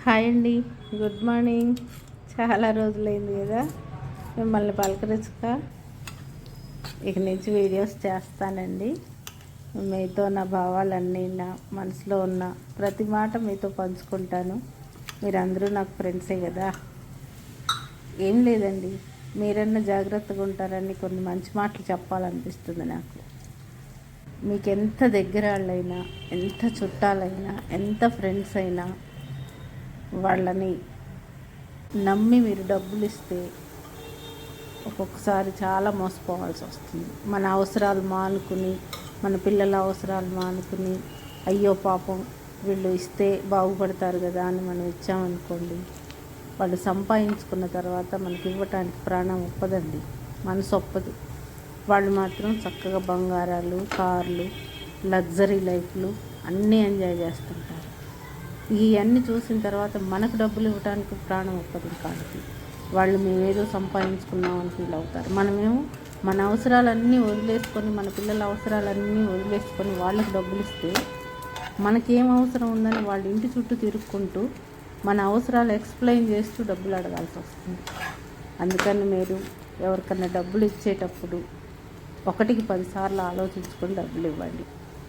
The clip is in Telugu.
హాయ్ అండి, గుడ్ మార్నింగ్. చాలా రోజులైంది కదా మిమ్మల్ని పలకరించక. ఇక నుంచి వీడియోస్ చేస్తానండి. మీతో నా భావాలన్నీ, నా మనసులో ఉన్న ప్రతి మాట మీతో పంచుకుంటాను. మీరందరూ నాకు ఫ్రెండ్సే కదా. ఏం లేదండి, మీరన్నా జాగ్రత్తగా ఉంటారని కొన్ని మంచి మాటలు చెప్పాలనిపిస్తుంది నాకు. మీకు ఎంత దగ్గర వాళ్ళైనా, ఎంత చుట్టాలైనా, ఎంత ఫ్రెండ్స్ అయినా వాళ్ళని నమ్మి మీరు డబ్బులు ఇస్తే ఒక్కొక్కసారి చాలా మోసపోవాల్సి వస్తుంది. మన అవసరాలు మానుకుని, మన పిల్లల అవసరాలు మానుకుని, అయ్యో పాపం వీళ్ళు ఇస్తే బాగుపడతారు కదా అని మనం ఇచ్చామనుకోండి, వాళ్ళు సంపాదించుకున్న తర్వాత మనకి ఇవ్వటానికి ప్రాణం ఒప్పదండి, మనసు ఒప్పదు. వాళ్ళు మాత్రం చక్కగా బంగారాలు, కార్లు, లగ్జరీ లైఫ్లు అన్నీ ఎంజాయ్ చేస్తుంటారు. ఇవన్నీ చూసిన తర్వాత మనకు డబ్బులు ఇవ్వడానికి ప్రాణం ఒప్పదు. కాబట్టి వాళ్ళు మేమేదో సంపాదించుకున్నామని ఫీల్ అవుతారు. మనమేమో మన అవసరాలన్నీ వదిలేసుకొని, మన పిల్లల అవసరాలన్నీ వదిలేసుకొని వాళ్ళకి డబ్బులు ఇస్తే మనకేం అవసరం ఉందని వాళ్ళ ఇంటి చుట్టూ తిరుక్కుంటూ మన అవసరాలు ఎక్స్ప్లెయిన్ చేస్తూ డబ్బులు అడగాల్సి వస్తుంది. అందుకని మీరు ఎవరికన్నా డబ్బులు ఇచ్చేటప్పుడు 1కి 10 సార్లు ఆలోచించుకొని డబ్బులు ఇవ్వండి.